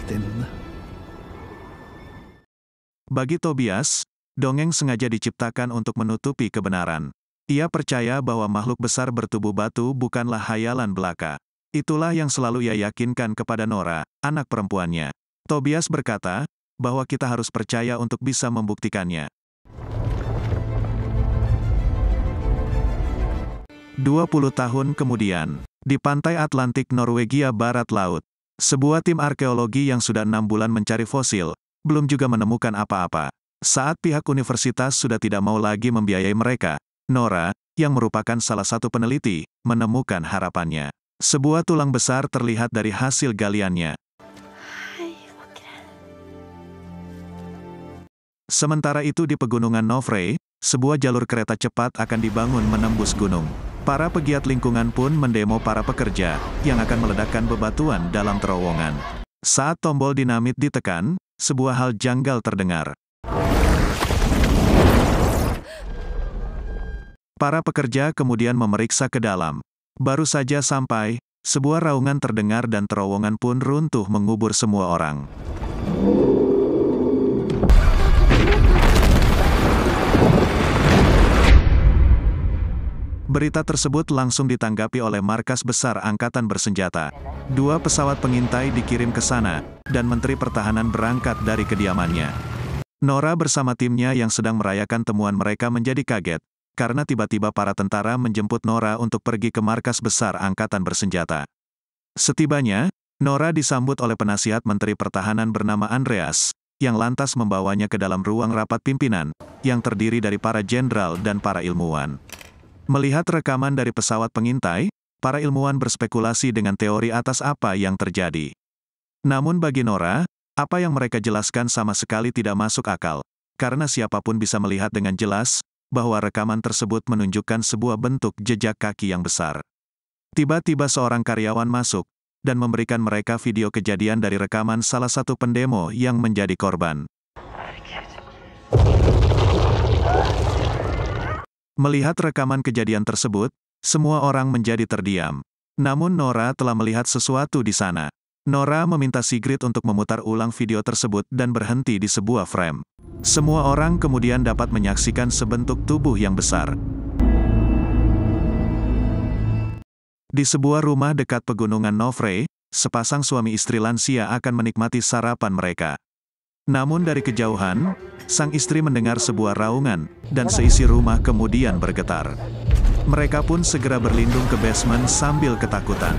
てんな。 Bagi Tobias, dongeng sengaja diciptakan untuk menutupi kebenaran. Ia percaya bahwa makhluk besar bertubuh batu bukanlah hayalan belaka. Itulah yang selalu ia yakinkan kepada Nora, anak perempuannya. Tobias berkata, bahwa kita harus percaya untuk bisa membuktikannya. 20 tahun kemudian, di pantai Atlantik Norwegia Barat Laut, sebuah tim arkeologi yang sudah 6 bulan mencari fosil, belum juga menemukan apa-apa. Saat pihak universitas sudah tidak mau lagi membiayai mereka, Nora, yang merupakan salah satu peneliti, menemukan harapannya. Sebuah tulang besar terlihat dari hasil galiannya. Sementara itu di pegunungan Novre, sebuah jalur kereta cepat akan dibangun menembus gunung. Para pegiat lingkungan pun mendemo para pekerja, yang akan meledakkan bebatuan dalam terowongan. Saat tombol dinamit ditekan, sebuah hal janggal terdengar. Para pekerja kemudian memeriksa ke dalam. Baru saja sampai, sebuah raungan terdengar dan terowongan pun runtuh mengubur semua orang. Berita tersebut langsung ditanggapi oleh markas besar Angkatan Bersenjata. 2 pesawat pengintai dikirim ke sana, dan Menteri Pertahanan berangkat dari kediamannya. Nora bersama timnya yang sedang merayakan temuan mereka menjadi kaget, karena tiba-tiba para tentara menjemput Nora untuk pergi ke markas besar Angkatan Bersenjata. Setibanya, Nora disambut oleh penasihat Menteri Pertahanan bernama Andreas, yang lantas membawanya ke dalam ruang rapat pimpinan, yang terdiri dari para jenderal dan para ilmuwan. Melihat rekaman dari pesawat pengintai, para ilmuwan berspekulasi dengan teori atas apa yang terjadi. Namun bagi Nora, apa yang mereka jelaskan sama sekali tidak masuk akal, karena siapapun bisa melihat dengan jelas, bahwa rekaman tersebut menunjukkan sebuah bentuk jejak kaki yang besar. Tiba-tiba seorang karyawan masuk, dan memberikan mereka video kejadian dari rekaman salah satu pendemo yang menjadi korban. Melihat rekaman kejadian tersebut, semua orang menjadi terdiam. Namun Nora telah melihat sesuatu di sana. Nora meminta Sigrid untuk memutar ulang video tersebut dan berhenti di sebuah frame. Semua orang kemudian dapat menyaksikan sebentuk tubuh yang besar. Di sebuah rumah dekat pegunungan Novre, sepasang suami istri lansia akan menikmati sarapan mereka. Namun dari kejauhan, sang istri mendengar sebuah raungan, dan seisi rumah kemudian bergetar. Mereka pun segera berlindung ke basement sambil ketakutan.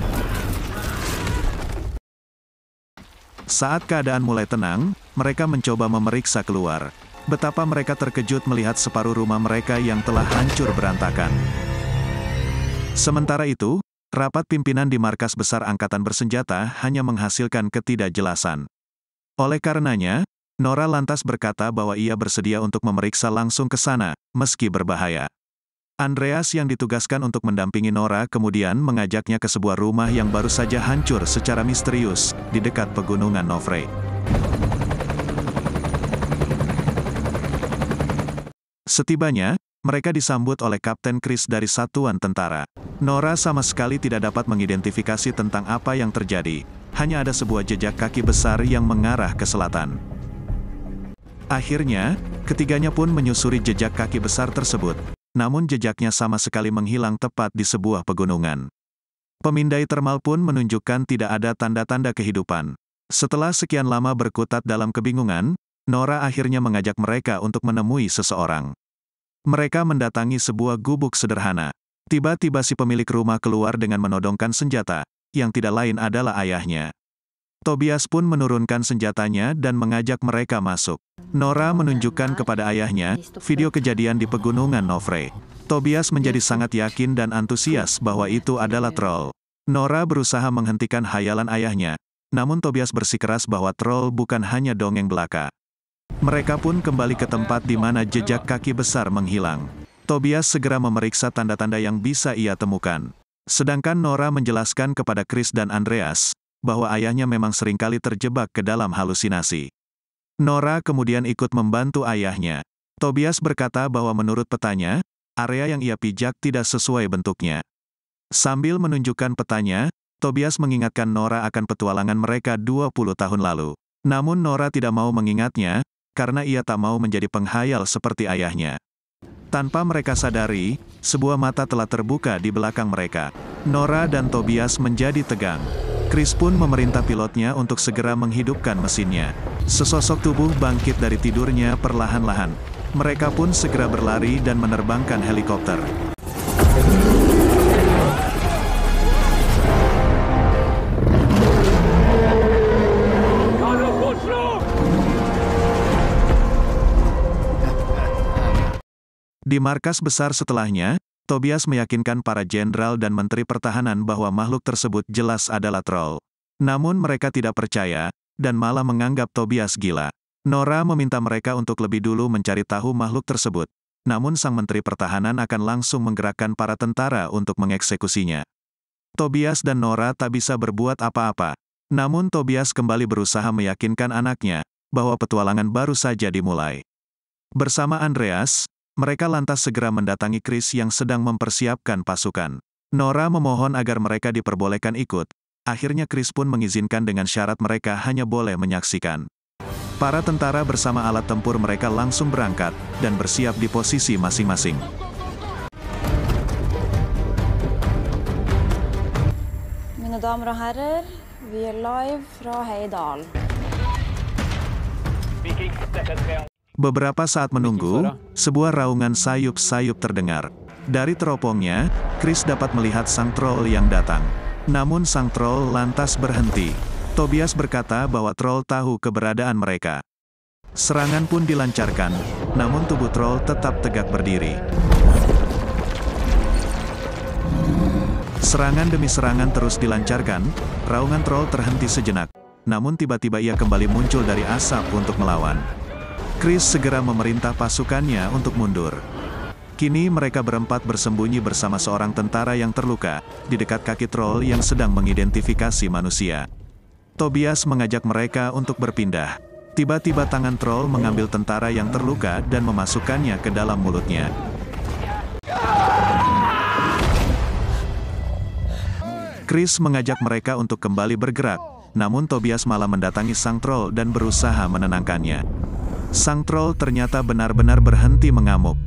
Saat keadaan mulai tenang, mereka mencoba memeriksa keluar. Betapa mereka terkejut melihat separuh rumah mereka yang telah hancur berantakan. Sementara itu, rapat pimpinan di markas besar Angkatan Bersenjata hanya menghasilkan ketidakjelasan. Oleh karenanya, Nora lantas berkata bahwa ia bersedia untuk memeriksa langsung ke sana, meski berbahaya. Andreas yang ditugaskan untuk mendampingi Nora kemudian mengajaknya ke sebuah rumah yang baru saja hancur secara misterius, di dekat pegunungan Novre. Setibanya, mereka disambut oleh Kapten Chris dari satuan tentara. Nora sama sekali tidak dapat mengidentifikasi tentang apa yang terjadi, hanya ada sebuah jejak kaki besar yang mengarah ke selatan. Akhirnya, ketiganya pun menyusuri jejak kaki besar tersebut, namun jejaknya sama sekali menghilang tepat di sebuah pegunungan. Pemindai termal pun menunjukkan tidak ada tanda-tanda kehidupan. Setelah sekian lama berkutat dalam kebingungan, Nora akhirnya mengajak mereka untuk menemui seseorang. Mereka mendatangi sebuah gubuk sederhana. Tiba-tiba si pemilik rumah keluar dengan menodongkan senjata, yang tidak lain adalah ayahnya. Tobias pun menurunkan senjatanya dan mengajak mereka masuk. Nora menunjukkan kepada ayahnya video kejadian di pegunungan Novre. Tobias menjadi sangat yakin dan antusias bahwa itu adalah troll. Nora berusaha menghentikan hayalan ayahnya, namun Tobias bersikeras bahwa troll bukan hanya dongeng belaka. Mereka pun kembali ke tempat di mana jejak kaki besar menghilang. Tobias segera memeriksa tanda-tanda yang bisa ia temukan. Sedangkan Nora menjelaskan kepada Chris dan Andreas, bahwa ayahnya memang seringkali terjebak ke dalam halusinasi. Nora kemudian ikut membantu ayahnya. Tobias berkata bahwa menurut petanya, area yang ia pijak tidak sesuai bentuknya. Sambil menunjukkan petanya, Tobias mengingatkan Nora akan petualangan mereka 20 tahun lalu. Namun Nora tidak mau mengingatnya, karena ia tak mau menjadi penghayal seperti ayahnya. Tanpa mereka sadari, sebuah mata telah terbuka di belakang mereka. Nora dan Tobias menjadi tegang. Chris pun memerintah pilotnya untuk segera menghidupkan mesinnya. Sesosok tubuh bangkit dari tidurnya perlahan-lahan. Mereka pun segera berlari dan menerbangkan helikopter. Di markas besar setelahnya, Tobias meyakinkan para jenderal dan menteri pertahanan bahwa makhluk tersebut jelas adalah troll. Namun mereka tidak percaya, dan malah menganggap Tobias gila. Nora meminta mereka untuk lebih dulu mencari tahu makhluk tersebut, namun sang menteri pertahanan akan langsung menggerakkan para tentara untuk mengeksekusinya. Tobias dan Nora tak bisa berbuat apa-apa. Namun Tobias kembali berusaha meyakinkan anaknya, bahwa petualangan baru saja dimulai. Bersama Andreas, mereka lantas segera mendatangi Chris yang sedang mempersiapkan pasukan. Nora memohon agar mereka diperbolehkan ikut. Akhirnya Chris pun mengizinkan dengan syarat mereka hanya boleh menyaksikan. Para tentara bersama alat tempur mereka langsung berangkat, dan bersiap di posisi masing-masing. Mina damer og herrer, vi er live fra Heidal. Beberapa saat menunggu, sebuah raungan sayup-sayup terdengar. Dari teropongnya, Chris dapat melihat sang troll yang datang. Namun sang troll lantas berhenti. Tobias berkata bahwa troll tahu keberadaan mereka. Serangan pun dilancarkan, namun tubuh troll tetap tegak berdiri. Serangan demi serangan terus dilancarkan, raungan troll terhenti sejenak. Namun tiba-tiba ia kembali muncul dari asap untuk melawan. Chris segera memerintah pasukannya untuk mundur. Kini mereka berempat bersembunyi bersama seorang tentara yang terluka, di dekat kaki troll yang sedang mengidentifikasi manusia. Tobias mengajak mereka untuk berpindah. Tiba-tiba tangan troll mengambil tentara yang terluka dan memasukkannya ke dalam mulutnya. Chris mengajak mereka untuk kembali bergerak, namun Tobias malah mendatangi sang troll dan berusaha menenangkannya. Sang troll ternyata benar-benar berhenti mengamuk.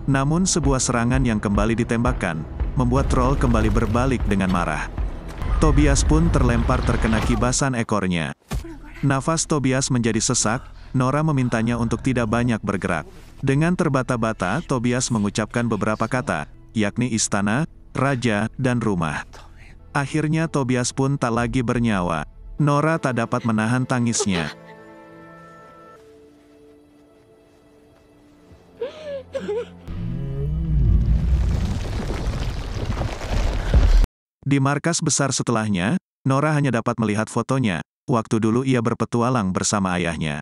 Namun sebuah serangan yang kembali ditembakkan, membuat troll kembali berbalik dengan marah. Tobias pun terlempar terkena kibasan ekornya. Nafas Tobias menjadi sesak, Nora memintanya untuk tidak banyak bergerak. Dengan terbata-bata, Tobias mengucapkan beberapa kata, yakni istana, raja, dan rumah. Akhirnya Tobias pun tak lagi bernyawa. Nora tak dapat menahan tangisnya. Di markas besar setelahnya, Nora hanya dapat melihat fotonya, waktu dulu ia berpetualang bersama ayahnya.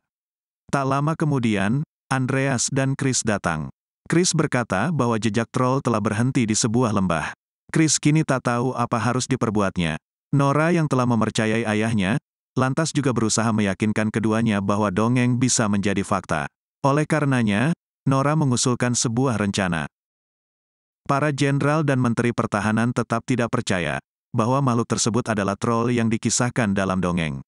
Tak lama kemudian, Andreas dan Chris datang. Chris berkata bahwa jejak troll telah berhenti di sebuah lembah. Chris kini tak tahu apa harus diperbuatnya. Nora yang telah mempercayai ayahnya, lantas juga berusaha meyakinkan keduanya bahwa dongeng bisa menjadi fakta. Oleh karenanya, Nora mengusulkan sebuah rencana. Para jenderal dan menteri pertahanan tetap tidak percaya bahwa makhluk tersebut adalah troll yang dikisahkan dalam dongeng.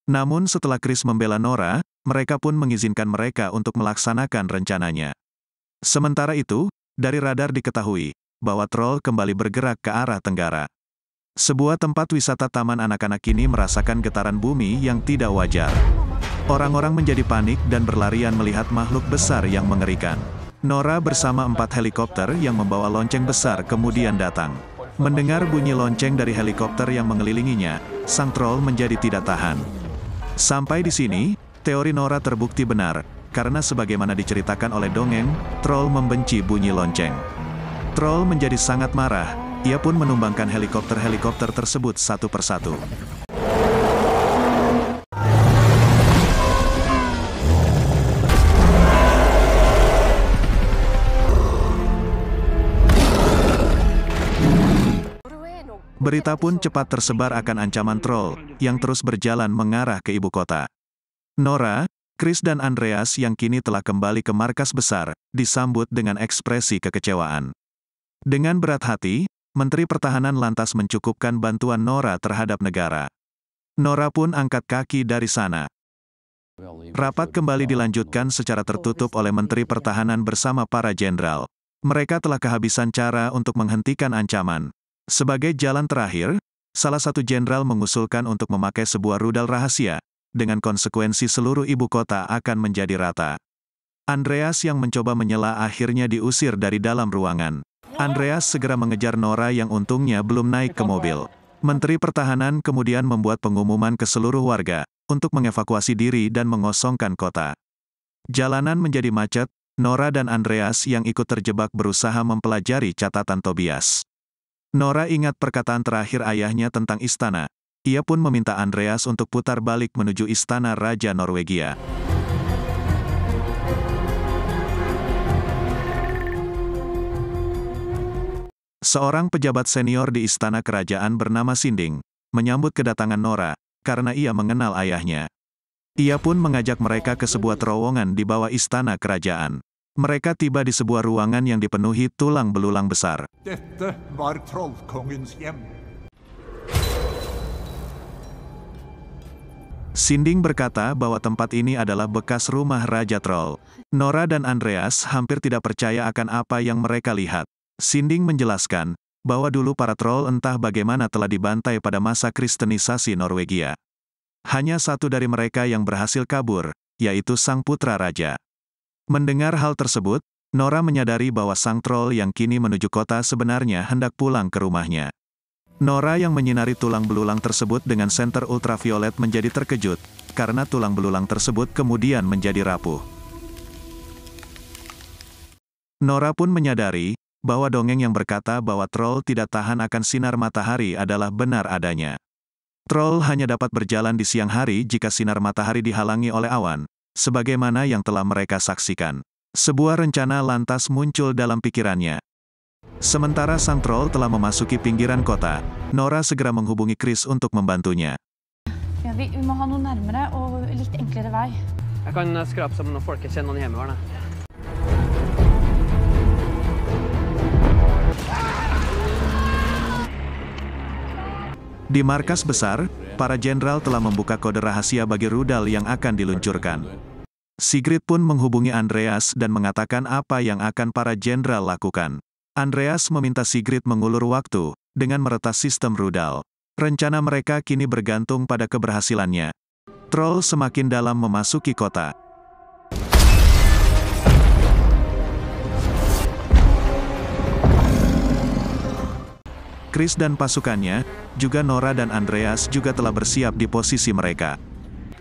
Namun setelah Chris membela Nora, mereka pun mengizinkan mereka untuk melaksanakan rencananya. Sementara itu, dari radar diketahui bahwa troll kembali bergerak ke arah tenggara. Sebuah tempat wisata taman anak-anak kini merasakan getaran bumi yang tidak wajar. Orang-orang menjadi panik dan berlarian melihat makhluk besar yang mengerikan. Nora bersama 4 helikopter yang membawa lonceng besar kemudian datang. Mendengar bunyi lonceng dari helikopter yang mengelilinginya, sang troll menjadi tidak tahan. Sampai di sini, teori Nora terbukti benar, karena sebagaimana diceritakan oleh dongeng, troll membenci bunyi lonceng. Troll menjadi sangat marah, ia pun menumbangkan helikopter-helikopter tersebut satu persatu. Berita pun cepat tersebar akan ancaman troll, yang terus berjalan mengarah ke ibu kota. Nora, Chris dan Andreas yang kini telah kembali ke markas besar, disambut dengan ekspresi kekecewaan. Dengan berat hati, Menteri Pertahanan lantas mencukupkan bantuan Nora terhadap negara. Nora pun angkat kaki dari sana. Rapat kembali dilanjutkan secara tertutup oleh Menteri Pertahanan bersama para jenderal. Mereka telah kehabisan cara untuk menghentikan ancaman. Sebagai jalan terakhir, salah satu jenderal mengusulkan untuk memakai sebuah rudal rahasia, dengan konsekuensi seluruh ibu kota akan menjadi rata. Andreas yang mencoba menyela akhirnya diusir dari dalam ruangan. Andreas segera mengejar Nora yang untungnya belum naik ke mobil. Menteri Pertahanan kemudian membuat pengumuman ke seluruh warga, untuk mengevakuasi diri dan mengosongkan kota. Jalanan menjadi macet, Nora dan Andreas yang ikut terjebak berusaha mempelajari catatan Tobias. Nora ingat perkataan terakhir ayahnya tentang istana. Ia pun meminta Andreas untuk putar balik menuju istana Raja Norwegia. Seorang pejabat senior di istana kerajaan bernama Sinding, menyambut kedatangan Nora, karena ia mengenal ayahnya. Ia pun mengajak mereka ke sebuah terowongan di bawah istana kerajaan. Mereka tiba di sebuah ruangan yang dipenuhi tulang belulang besar. Dette var trollkongens hjem. Sinding berkata bahwa tempat ini adalah bekas rumah Raja Troll. Nora dan Andreas hampir tidak percaya akan apa yang mereka lihat. Sinding menjelaskan bahwa dulu para troll entah bagaimana telah dibantai pada masa kristenisasi Norwegia. Hanya satu dari mereka yang berhasil kabur, yaitu sang putra raja. Mendengar hal tersebut, Nora menyadari bahwa sang troll yang kini menuju kota sebenarnya hendak pulang ke rumahnya. Nora yang menyinari tulang belulang tersebut dengan senter ultraviolet menjadi terkejut, karena tulang belulang tersebut kemudian menjadi rapuh. Nora pun menyadari bahwa dongeng yang berkata bahwa troll tidak tahan akan sinar matahari adalah benar adanya. Troll hanya dapat berjalan di siang hari jika sinar matahari dihalangi oleh awan, sebagaimana yang telah mereka saksikan. Sebuah rencana lantas muncul dalam pikirannya. Sementara sang troll telah memasuki pinggiran kota, Nora segera menghubungi Chris untuk membantunya. Ja, vi må ha noe nærmere og litt enklere vei. Jeg kan skrape sammen noen folk, jeg kjenner noen i Heimevernet. Di markas besar, para jenderal telah membuka kode rahasia bagi rudal yang akan diluncurkan. Sigrid pun menghubungi Andreas dan mengatakan apa yang akan para jenderal lakukan. Andreas meminta Sigrid mengulur waktu, dengan meretas sistem rudal. Rencana mereka kini bergantung pada keberhasilannya. Troll semakin dalam memasuki kota. Chris dan pasukannya, juga Nora dan Andreas juga telah bersiap di posisi mereka.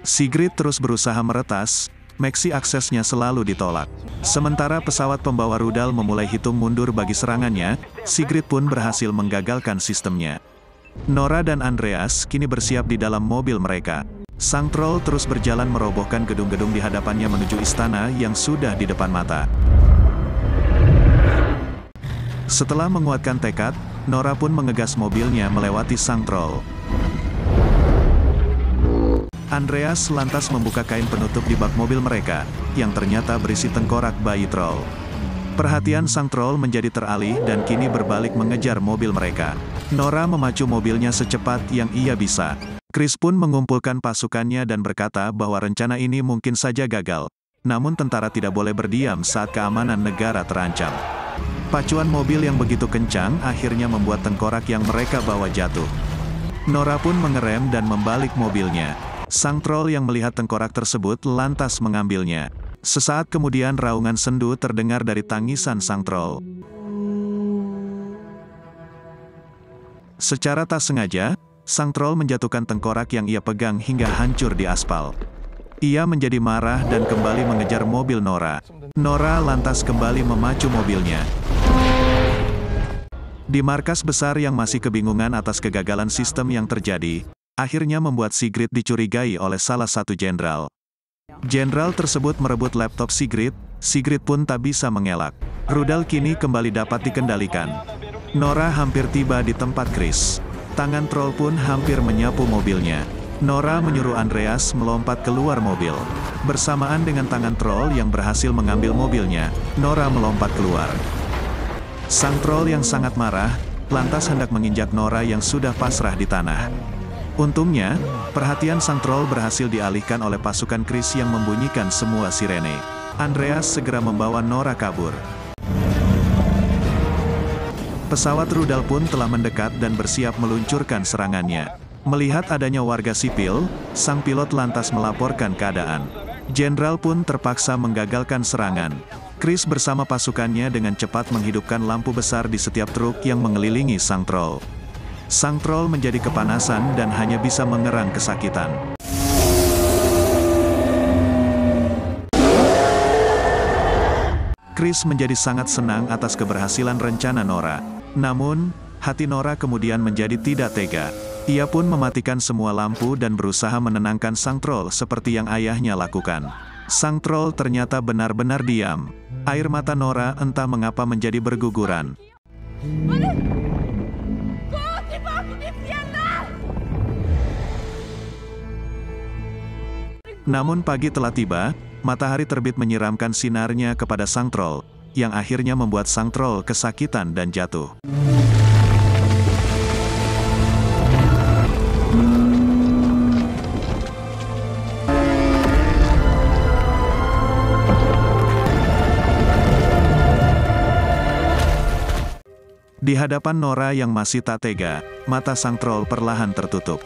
Sigrid terus berusaha meretas, Maxi aksesnya selalu ditolak. Sementara pesawat pembawa rudal memulai hitung mundur bagi serangannya, Sigrid pun berhasil menggagalkan sistemnya. Nora dan Andreas kini bersiap di dalam mobil mereka. Sang troll terus berjalan merobohkan gedung-gedung di hadapannya menuju istana yang sudah di depan mata. Setelah menguatkan tekad, Nora pun mengegas mobilnya melewati sang troll. Andreas lantas membuka kain penutup di bak mobil mereka, yang ternyata berisi tengkorak bayi troll. Perhatian sang troll menjadi teralih dan kini berbalik mengejar mobil mereka. Nora memacu mobilnya secepat yang ia bisa. Chris pun mengumpulkan pasukannya dan berkata bahwa rencana ini mungkin saja gagal. Namun tentara tidak boleh berdiam saat keamanan negara terancam. Pacuan mobil yang begitu kencang akhirnya membuat tengkorak yang mereka bawa jatuh. Nora pun mengerem dan membalik mobilnya. Sang troll yang melihat tengkorak tersebut lantas mengambilnya. Sesaat kemudian raungan sendu terdengar dari tangisan sang troll. Secara tak sengaja, sang troll menjatuhkan tengkorak yang ia pegang hingga hancur di aspal. Ia menjadi marah dan kembali mengejar mobil Nora. Nora lantas kembali memacu mobilnya. Di markas besar yang masih kebingungan atas kegagalan sistem yang terjadi, akhirnya membuat Sigrid dicurigai oleh salah satu jenderal. Jenderal tersebut merebut laptop Sigrid, Sigrid pun tak bisa mengelak. Rudal kini kembali dapat dikendalikan. Nora hampir tiba di tempat Chris. Tangan troll pun hampir menyapu mobilnya. Nora menyuruh Andreas melompat keluar mobil. Bersamaan dengan tangan troll yang berhasil mengambil mobilnya, Nora melompat keluar. Sang troll yang sangat marah, lantas hendak menginjak Nora yang sudah pasrah di tanah. Untungnya, perhatian sang troll berhasil dialihkan oleh pasukan Chris yang membunyikan semua sirene. Andreas segera membawa Nora kabur. Pesawat rudal pun telah mendekat dan bersiap meluncurkan serangannya. Melihat adanya warga sipil, sang pilot lantas melaporkan keadaan. Jenderal pun terpaksa menggagalkan serangan. Chris bersama pasukannya dengan cepat menghidupkan lampu besar di setiap truk yang mengelilingi sang troll. Sang troll menjadi kepanasan dan hanya bisa mengerang kesakitan. Chris menjadi sangat senang atas keberhasilan rencana Nora. Namun, hati Nora kemudian menjadi tidak tega. Ia pun mematikan semua lampu dan berusaha menenangkan sang troll seperti yang ayahnya lakukan. Sang troll ternyata benar-benar diam. Air mata Nora entah mengapa menjadi berguguran. Namun pagi telah tiba, matahari terbit menyiramkan sinarnya kepada sang troll, yang akhirnya membuat sang troll kesakitan dan jatuh. Di hadapan Nora yang masih tak tega, mata sang troll perlahan tertutup.